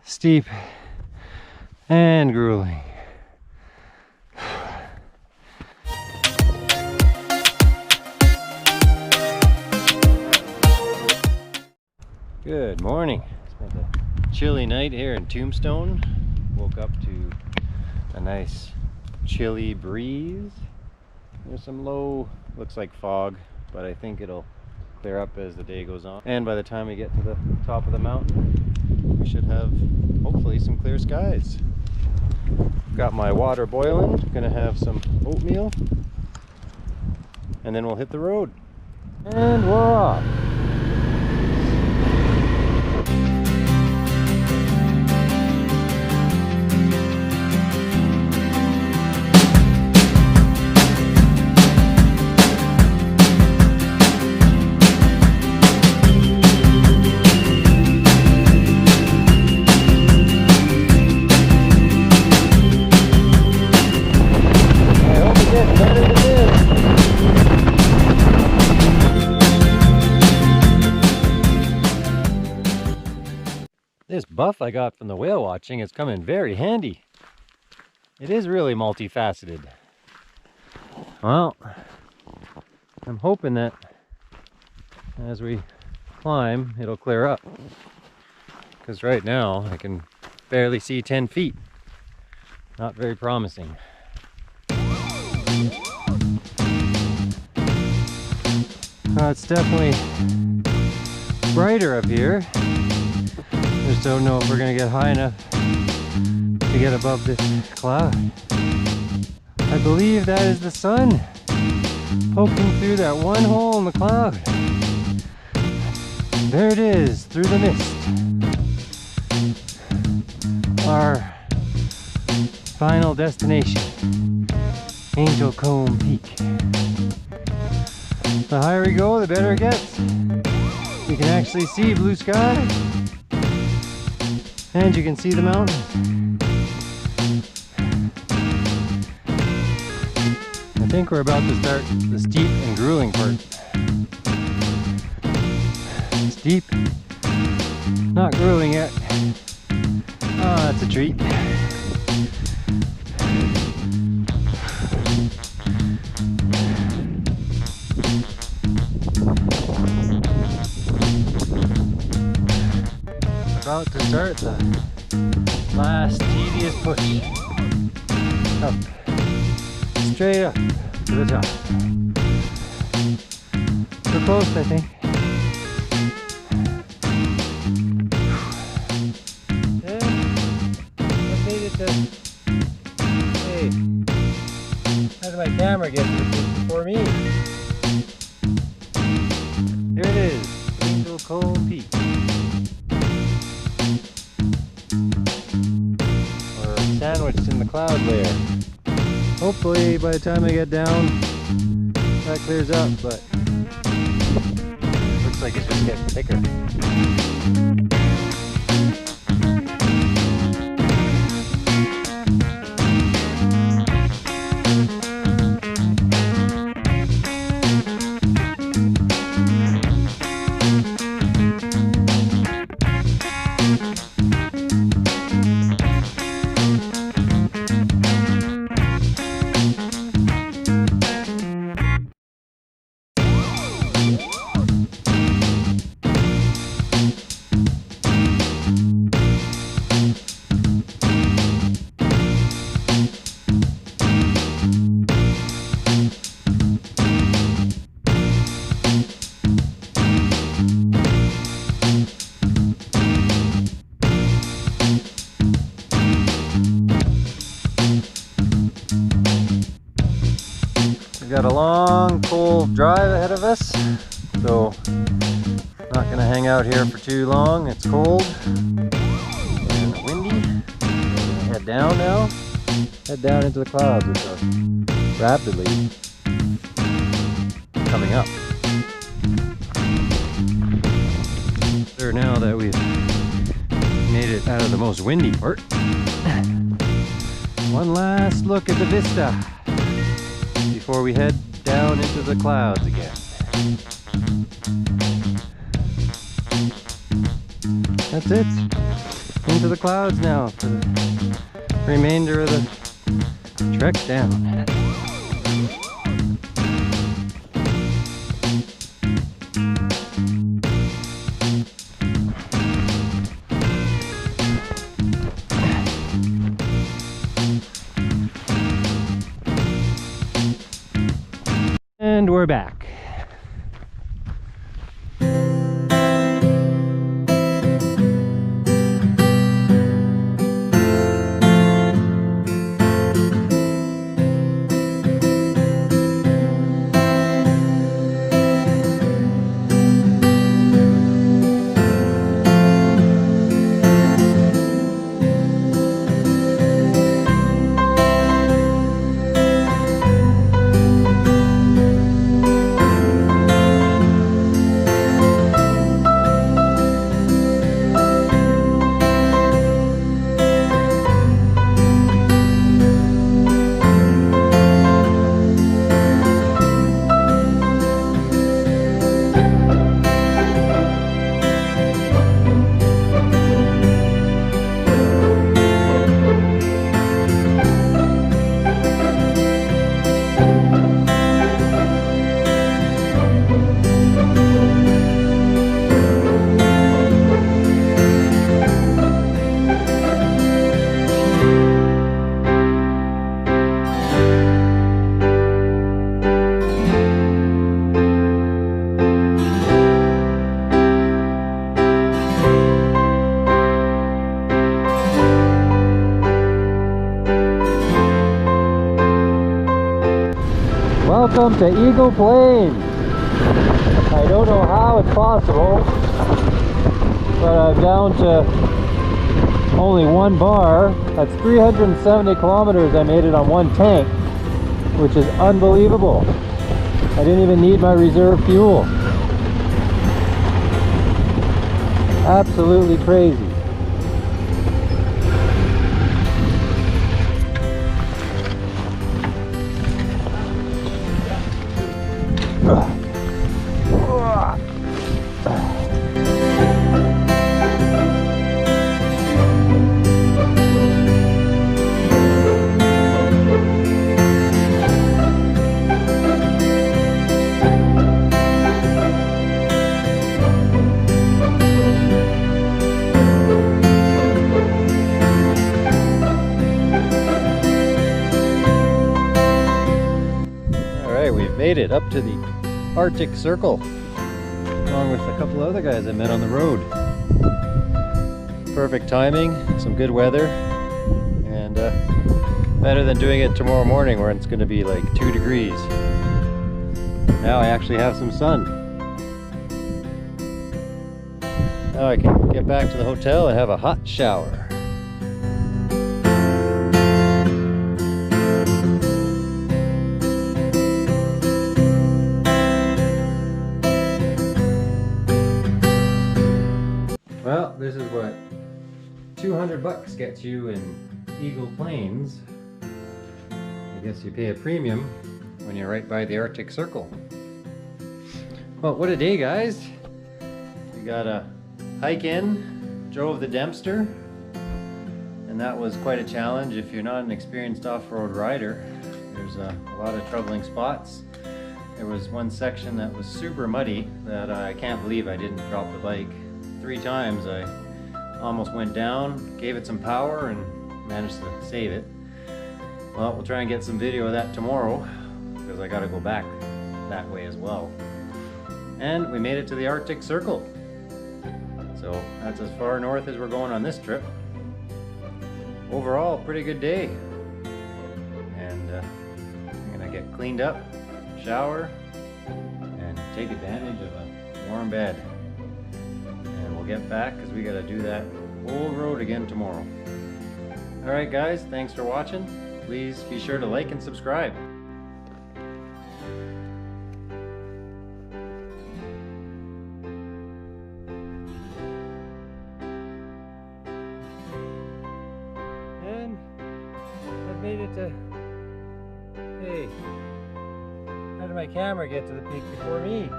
steep, and grueling. Good morning. Spent a chilly night here in Tombstone. Woke up to a nice chilly breeze. There's some low, looks like fog, but I think it'll clear up as the day goes on. And by the time we get to the top of the mountain, we should have hopefully some clear skies. Got my water boiling, gonna have some oatmeal, and then we'll hit the road. And we're off. This buff I got from the whale watching has come in very handy. It is really multifaceted. Well, I'm hoping that as we climb, it'll clear up. Because right now, I can barely see 10 feet. Not very promising. It's definitely brighter up here. Just don't know if we're gonna get high enough to get above this cloud. I believe that is the sun poking through that one hole in the cloud. There it is, through the mist. Our final destination, Angel Comb Peak. The higher we go, the better it gets. You can actually see blue sky. And you can see the mountain. I think we're about to start the steep and grueling part. Steep, not grueling yet. Oh, that's a treat. About to start the last tedious push up, straight up to the top. We're close, I think. And I made it to. Hey, how did my camera get to the peak before me? There it is, Angel Comb Peak. Sandwiched in the cloud layer. Hopefully by the time I get down that clears up, but looks like it's just getting thicker. Got a long, cold drive ahead of us, so not gonna hang out here for too long. It's cold and windy. We're gonna head down now. Head down into the clouds, which are rapidly coming up. There now that we've made it out of the most windy part. One last look at the vista before we head down into the clouds again. That's it. into the clouds now for the remainder of the trek down. And we're back. Welcome to Eagle Plains. I don't know how it's possible, but I'm down to only one bar. That's 370 kilometers I made it on one tank, which is unbelievable. I didn't even need my reserve fuel. Absolutely crazy. Made it up to the Arctic Circle, along with a couple other guys I met on the road. Perfect timing, some good weather, and better than doing it tomorrow morning where it's going to be like 2 degrees. Now I actually have some sun. Now I can get back to the hotel and have a hot shower. Well, this is what $200 gets you in Eagle Plains. I guess you pay a premium when you're right by the Arctic Circle. Well, what a day, guys. We got a hike in, drove the Dempster, and that was quite a challenge if you're not an experienced off-road rider. There's a lot of troubling spots. There was one section that was super muddy that I can't believe I didn't drop the bike. 3 times I almost went down, gave it some power, and managed to save it. Well, we'll try and get some video of that tomorrow because I gotta go back that way as well. And we made it to the Arctic Circle. So that's as far north as we're going on this trip. Overall, pretty good day. And I'm gonna get cleaned up, shower, and take advantage of a warm bed. We'll get back because we got to do that whole road again tomorrow. Alright guys, thanks for watching. Please be sure to like and subscribe. And I've made it to... Hey, how did my camera get to the peak before me?